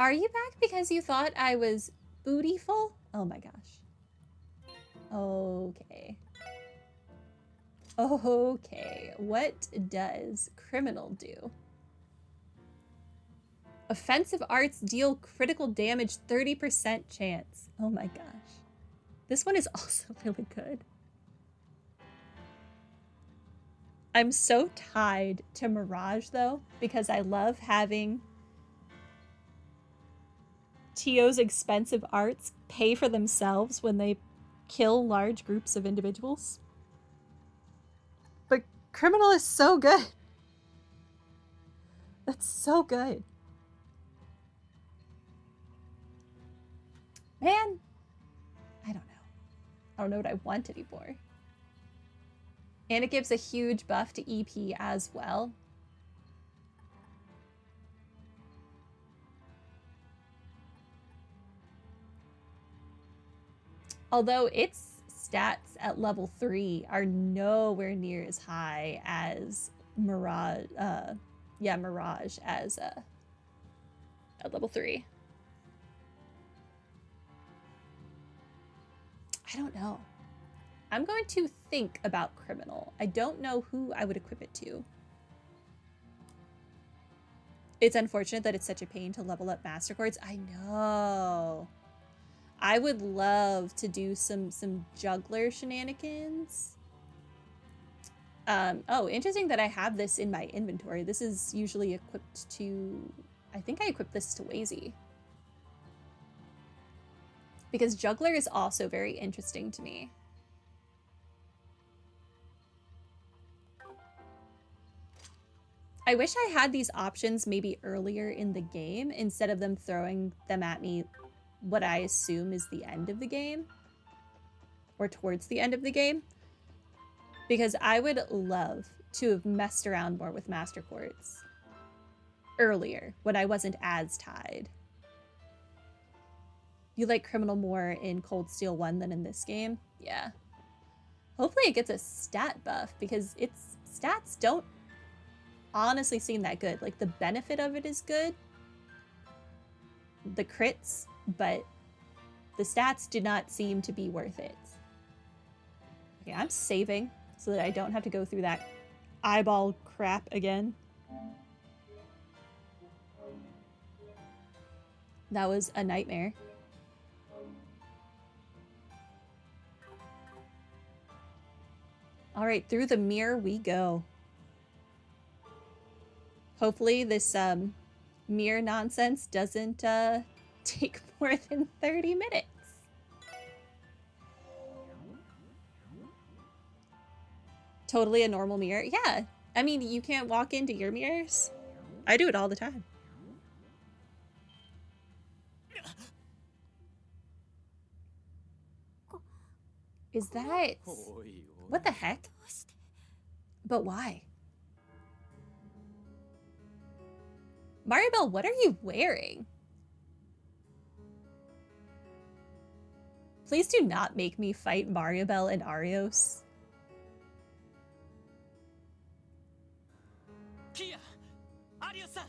Are you back because you thought I was bootyful? Oh my gosh. Okay. Okay. What does criminal do? Offensive arts deal critical damage 30% chance. Oh my gosh. This one is also really good. I'm so tied to Mirage though, because I love having TO's expensive arts pay for themselves when they kill large groups of individuals. But criminal is so good. That's so good. Man, I don't know. I don't know what I want anymore. And it gives a huge buff to EP as well. Although its stats at level 3 are nowhere near as high as Mirage. Mirage as at level 3. I don't know. I'm going to think about criminal. I don't know who I would equip it to. It's unfortunate that it's such a pain to level up master chords. I know. I would love to do some juggler shenanigans. Oh, interesting that I have this in my inventory. This is usually equipped to... I think I equipped this to Wazy. Because juggler is also very interesting to me. I wish I had these options maybe earlier in the game instead of them throwing them at me what I assume is the end of the game. Or towards the end of the game. Because I would love to have messed around more with master chords earlier when I wasn't as tied. You like criminal more in Cold Steel 1 than in this game? Yeah. Hopefully it gets a stat buff because its stats don't honestly seem that good. Like the benefit of it is good. The crits, but the stats do not seem to be worth it. Okay, I'm saving so that I don't have to go through that eyeball crap again. That was a nightmare. All right, through the mirror we go. Hopefully this mirror nonsense doesn't take more than 30 minutes. Totally a normal mirror. Yeah, I mean, you can't walk into your mirrors. I do it all the time. Is that... What the heck? But why? Maribel, what are you wearing? Please do not make me fight Maribel and Arios. Kia! Arios-san!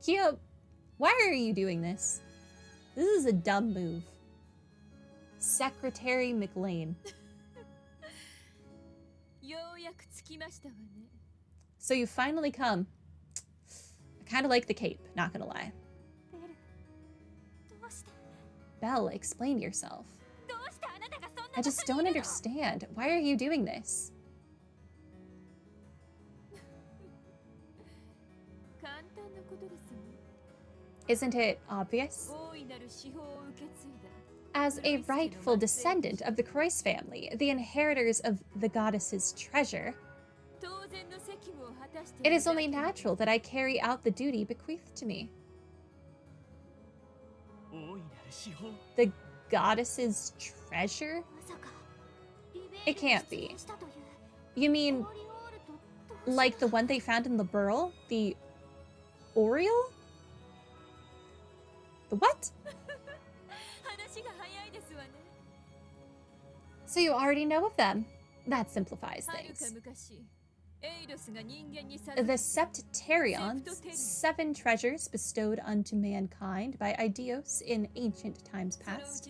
Kia, why are you doing this? This is a dumb move. Secretary McLean. So you finally come. I kind of like the cape, not gonna lie. Belle, explain yourself. I just don't understand. Why are you doing this? Isn't it obvious? As a rightful descendant of the Croix family, the inheritors of the goddess's treasure, it is only natural that I carry out the duty bequeathed to me. The goddess's treasure? It can't be. You mean, like the one they found in the burrow? The Oriole? The what? So you already know of them. That simplifies things. The Septarions, 7 treasures bestowed unto mankind by Arios in ancient times past.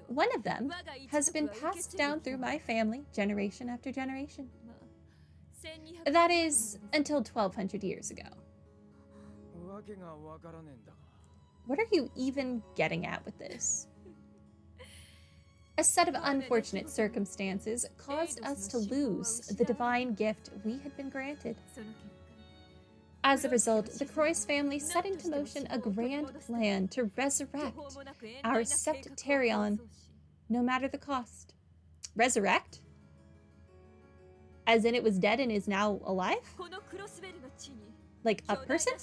One of them has been passed down through my family generation after generation. That is, until 1200 years ago. What are you even getting at with this? A set of unfortunate circumstances caused us to lose the divine gift we had been granted. As a result, the Croix family set into motion a grand plan to resurrect our Septarion, no matter the cost. Resurrect? As in it was dead and is now alive? Like a person?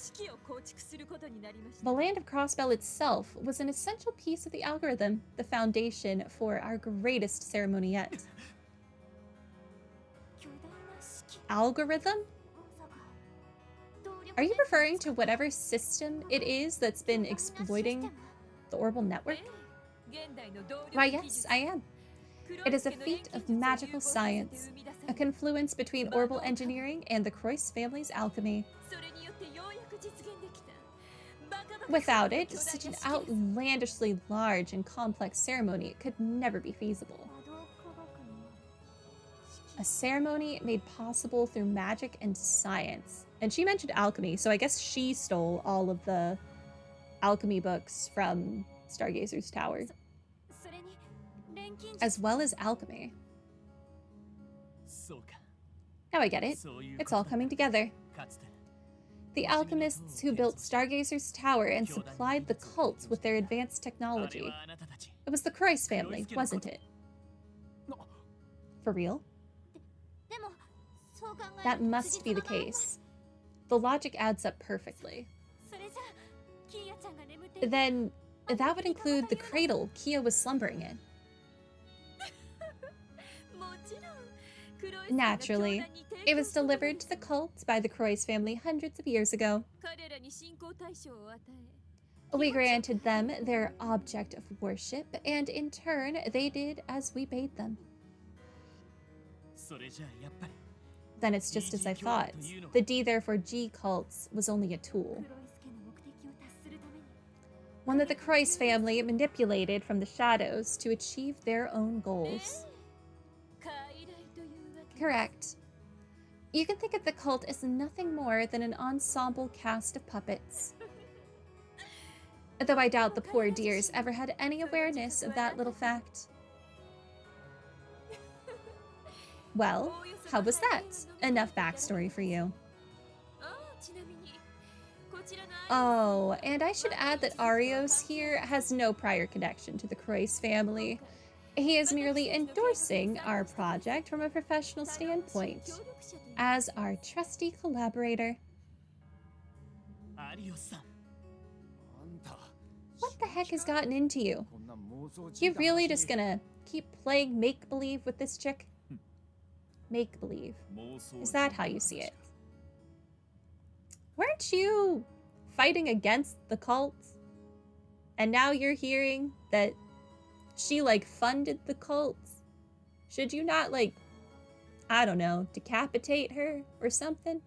The land of Crossbell itself was an essential piece of the algorithm, the foundation for our greatest ceremony yet. Algorithm? Are you referring to whatever system it is that's been exploiting the Orbital network? Why, yes, I am. It is a feat of magical science, a confluence between Orbital engineering and the Croix family's alchemy. Without it, such an outlandishly large and complex ceremony could never be feasible. A ceremony made possible through magic and science. And she mentioned alchemy, so I guess she stole all of the alchemy books from Stargazer's Tower, as well as alchemy. Now I get it. It's all coming together. The alchemists who built Stargazer's Tower and supplied the cults with their advanced technology. It was the Croix family, wasn't it? For real? That must be the case. The logic adds up perfectly. Then, that would include the cradle Kia was slumbering in. Naturally, it was delivered to the cult by the Croix family hundreds of years ago. We granted them their object of worship, and in turn, they did as we bade them. Then it's just as I thought. The D therefore G cults was only a tool. One that the Croix family manipulated from the shadows to achieve their own goals. Correct. You can think of the cult as nothing more than an ensemble cast of puppets. Though I doubt the poor dears ever had any awareness of that little fact. Well, how was that? Enough backstory for you. Oh, and I should add that Arios here has no prior connection to the Croix family. He is merely endorsing our project from a professional standpoint, as our trusty collaborator. What the heck has gotten into you? You really just gonna keep playing make-believe with this chick? Make-believe. Is that how you see it? Weren't you fighting against the cult? And now you're hearing that she, like, funded the cult? Should you not, like, I don't know, decapitate her or something?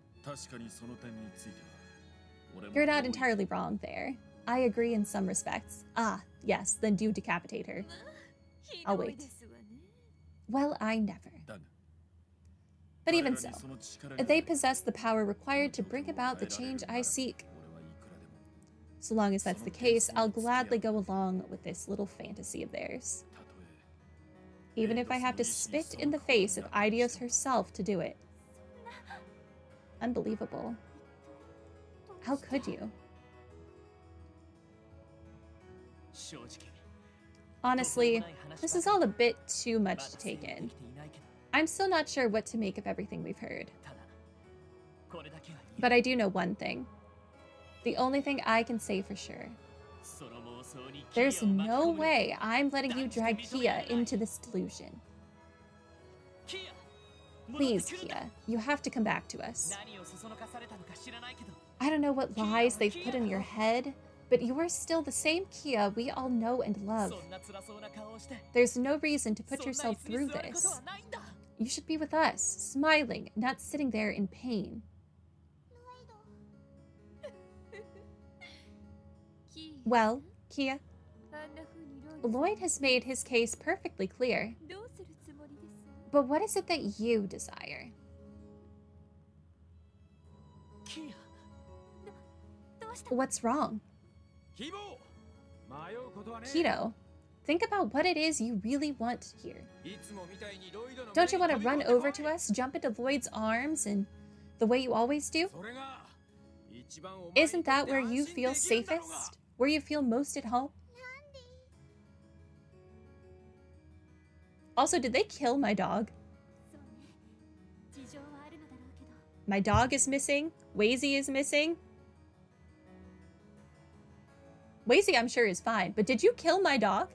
You're not entirely wrong there. I agree in some respects. Ah, yes, then do decapitate her. I'll wait. Well, I never. But even so, they possess the power required to bring about the change I seek. So long as that's the case, I'll gladly go along with this little fantasy of theirs. Even if I have to spit in the face of Arios herself to do it. Unbelievable. How could you? Honestly, this is all a bit too much to take in. I'm still not sure what to make of everything we've heard. But I do know one thing. The only thing I can say for sure. There's no way I'm letting you drag Kia into this delusion. Please, Kia, you have to come back to us. I don't know what lies they've put in your head, But you are still the same Kia we all know and love. There's no reason to put yourself through this. You should be with us, smiling, not sitting there in pain. Well, Kia, Lloyd has made his case perfectly clear. But what is it that you desire? What's wrong? Kito, think about what it is you really want here. Don't you want to run over to us, jump into Lloyd's arms, and the way you always do? Isn't that where you feel safest? Where you feel most at home? Also, did they kill my dog? My dog is missing. Wazy is missing. Wazy, I'm sure, is fine, but did you kill my dog?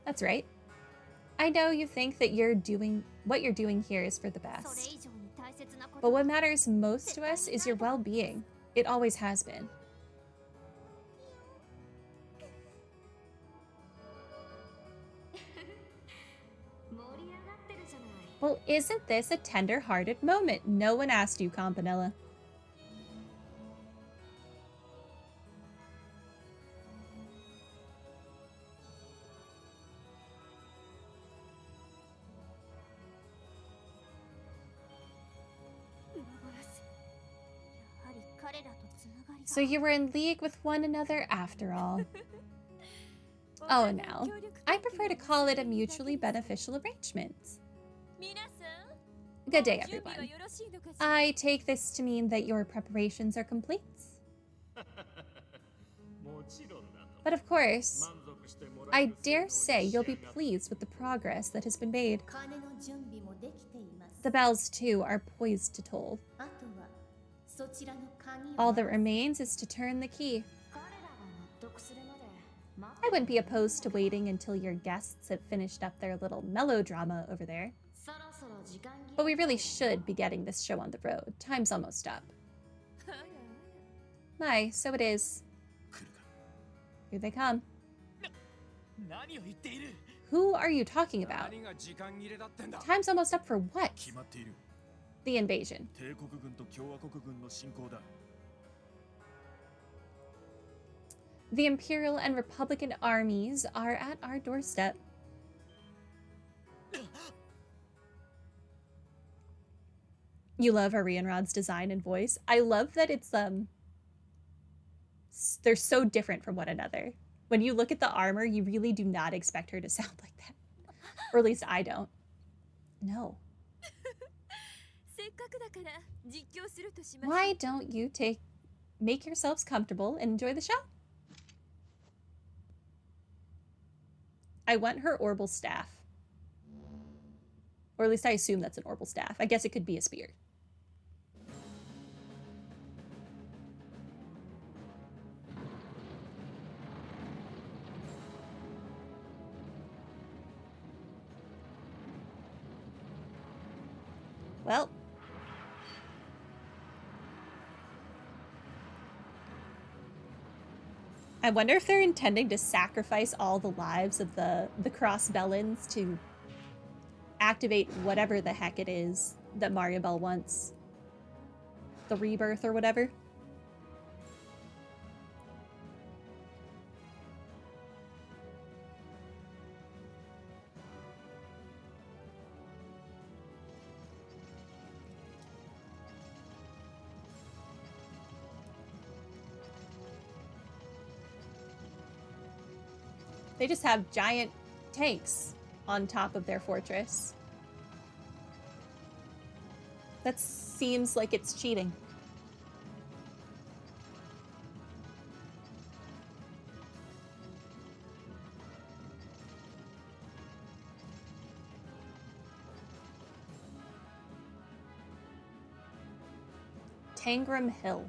That's right. I know you think that what you're doing here is for the best. But what matters most to us is your well-being. It always has been. Well, isn't this a tender-hearted moment? No one asked you, Campanella. So you were in league with one another after all. Oh, no. I prefer to call it a mutually beneficial arrangement. Good day, everyone. I take this to mean that your preparations are complete. But of course, I dare say you'll be pleased with the progress that has been made. The bells, too, are poised to toll. All that remains is to turn the key. I wouldn't be opposed to waiting until your guests have finished up their little melodrama over there. But we really should be getting this show on the road. Time's almost up. My, so it is. Here they come. Who are you talking about? Time's almost up for what? The invasion. The Imperial and Republican armies are at our doorstep. You love Arianrod's design and voice. I love that it's they're so different from one another. When you look at the armor, you really do not expect her to sound like that. Or at least I don't. No. Why don't you make yourselves comfortable and enjoy the show? I want her orbital staff. Or at least I assume that's an orbital staff. I guess it could be a spear. Well. I wonder if they're intending to sacrifice all the lives of the Crossbellans to activate whatever the heck it is that Mariabell wants. The rebirth or whatever. They just have giant tanks on top of their fortress. That seems like it's cheating. Tangram Hill.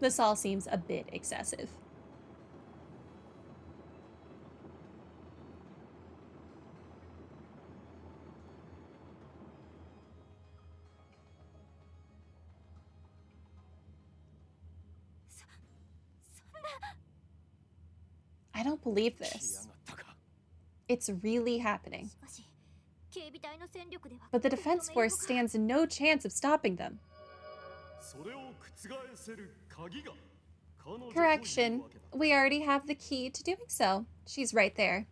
This all seems a bit excessive. I don't believe this. It's really happening. But the defense force stands no chance of stopping them. Correction. We already have the key to doing so. She's right there.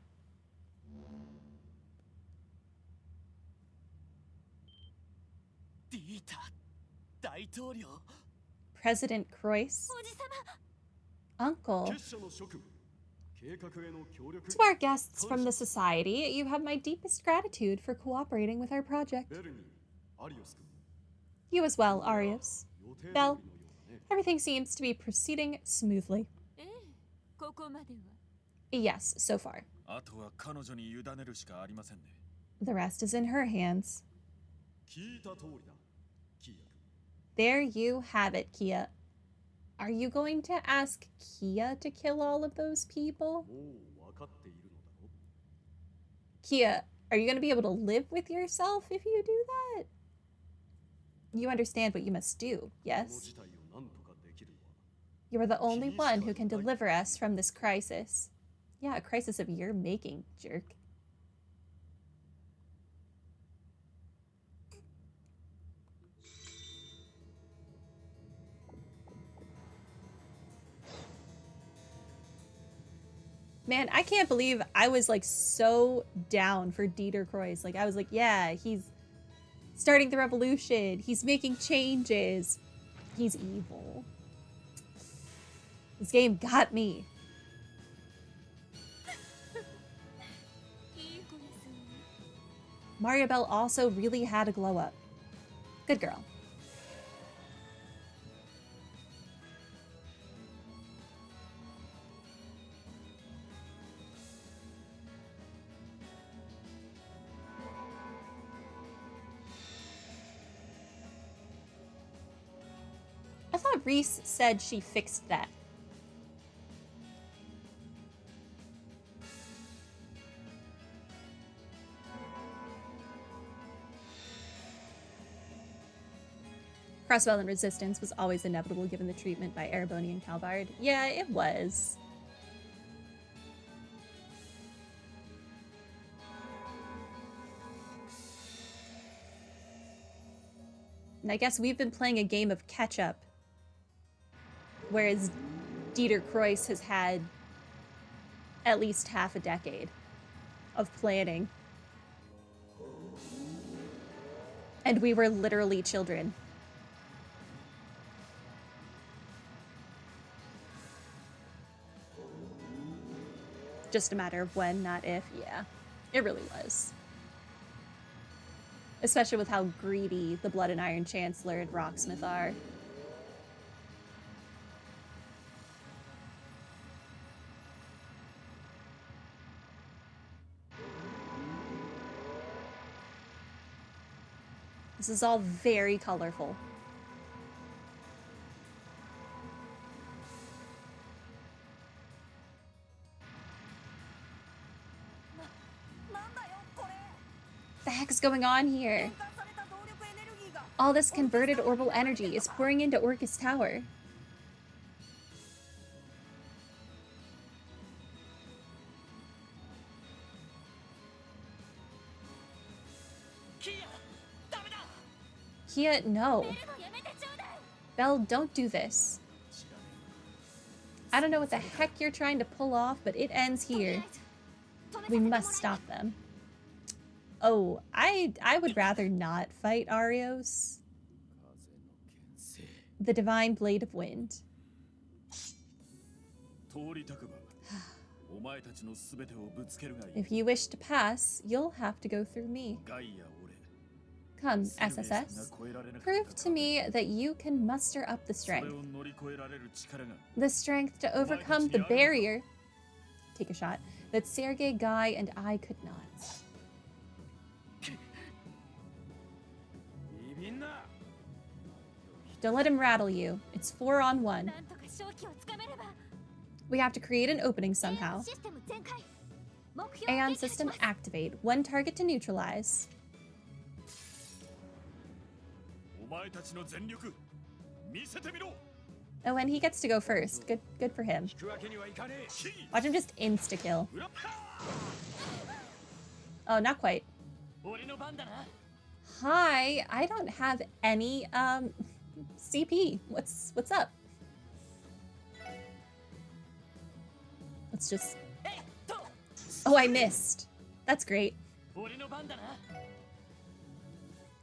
President Croix? Uncle? To our guests from the Society, you have my deepest gratitude for cooperating with our project. You as well, Arios. Belle, everything seems to be proceeding smoothly. Yes, so far. The rest is in her hands. There you have it, Kia. Are you going to ask Kia to kill all of those people? Kia, are you going to be able to live with yourself if you do that? You understand what you must do, yes? You are the only one who can deliver us from this crisis. Yeah, a crisis of your making, jerk. Man, I can't believe I was like so down for Dieter Croix. Like I was like, yeah, he's starting the revolution. He's making changes. He's evil. This game got me. Mariabelle also really had a glow up. Good girl. I thought Reese said she fixed that. Crossbell and resistance was always inevitable given the treatment by Ereboni and Calvard. Yeah, it was. And I guess we've been playing a game of catch-up, whereas Dieter Croix has had at least half a decade of planning. And we were literally children. Just a matter of when, not if. Yeah, it really was. Especially with how greedy the Blood and Iron Chancellor and Rocksmith are. This is all very colorful. What the heck is going on here? All this converted orbital energy is pouring into Orcus Tower. Kia, no. Belle, don't do this. I don't know what the heck you're trying to pull off, but it ends here. We must stop them. Oh, I would rather not fight Arios. The Divine Blade of Wind. If you wish to pass, you'll have to go through me. Come, SSS. Prove to me that you can muster up the strength. The strength to overcome the barrier. Take a shot. That Sergei, Guy, and I could not. Don't let him rattle you. It's 4-on-1. We have to create an opening somehow. Aeon system activate. One target to neutralize. お前たちの全力見せてみろ Oh, and he gets to go first. Good for him. 引くわけにはいかねえ Watch him just insta-kill. Oh, not quite. 俺の番だな Hi, I don't have any, CP. What's up? Let's just... Oh, I missed. That's great. 俺の番だな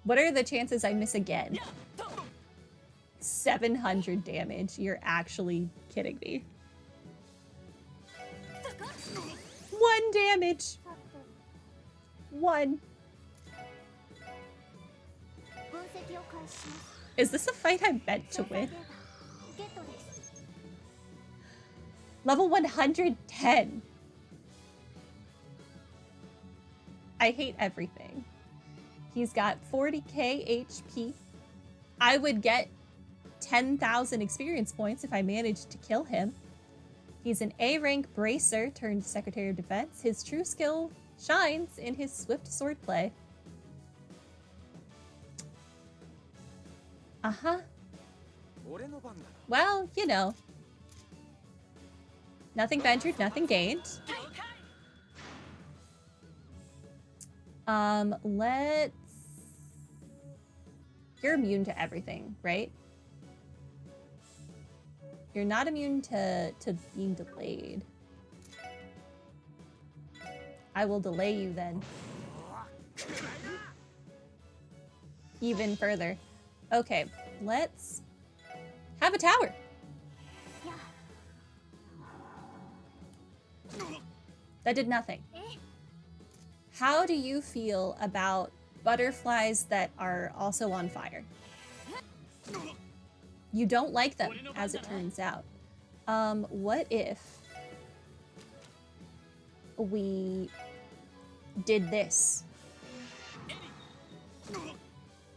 What are the chances I miss again? 700 damage. You're actually kidding me. 1 damage. 1. Is this a fight I meant to win? Level 110. I hate everything. He's got 40k HP. I would get 10,000 experience points if I managed to kill him. He's an A-rank bracer turned Secretary of Defense. His true skill shines in his swift swordplay. Uh-huh. Well, you know. Nothing ventured, nothing gained. Let's... You're immune to everything, right? You're not immune to being delayed. I will delay you then. Even further. Okay, let's have a tower. That did nothing. How do you feel about butterflies that are also on fire? You don't like them, as it turns out. What if we did this?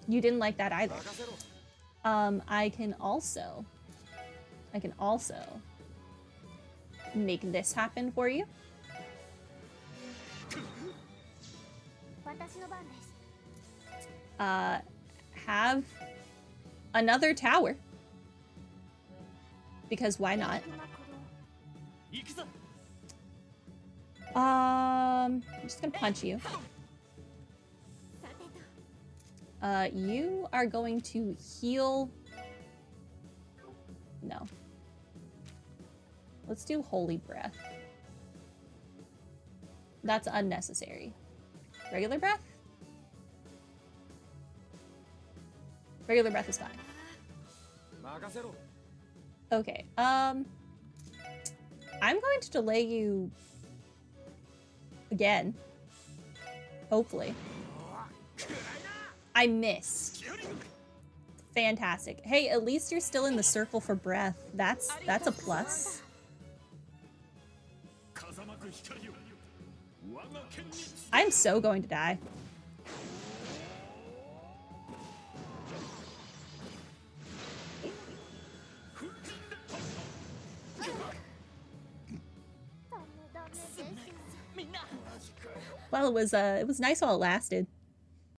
You didn't like that either. I can also make this happen for you. Have another tower. Because why not? I'm just gonna punch you. You are going to heal. No. Let's do Holy Breath. That's unnecessary. Regular breath? Regular breath is fine. Okay, I'm going to delay you again. Hopefully. I missed. Fantastic. Hey, at least you're still in the circle for breath. That's a plus. I'm so going to die. Well, it was nice while it lasted.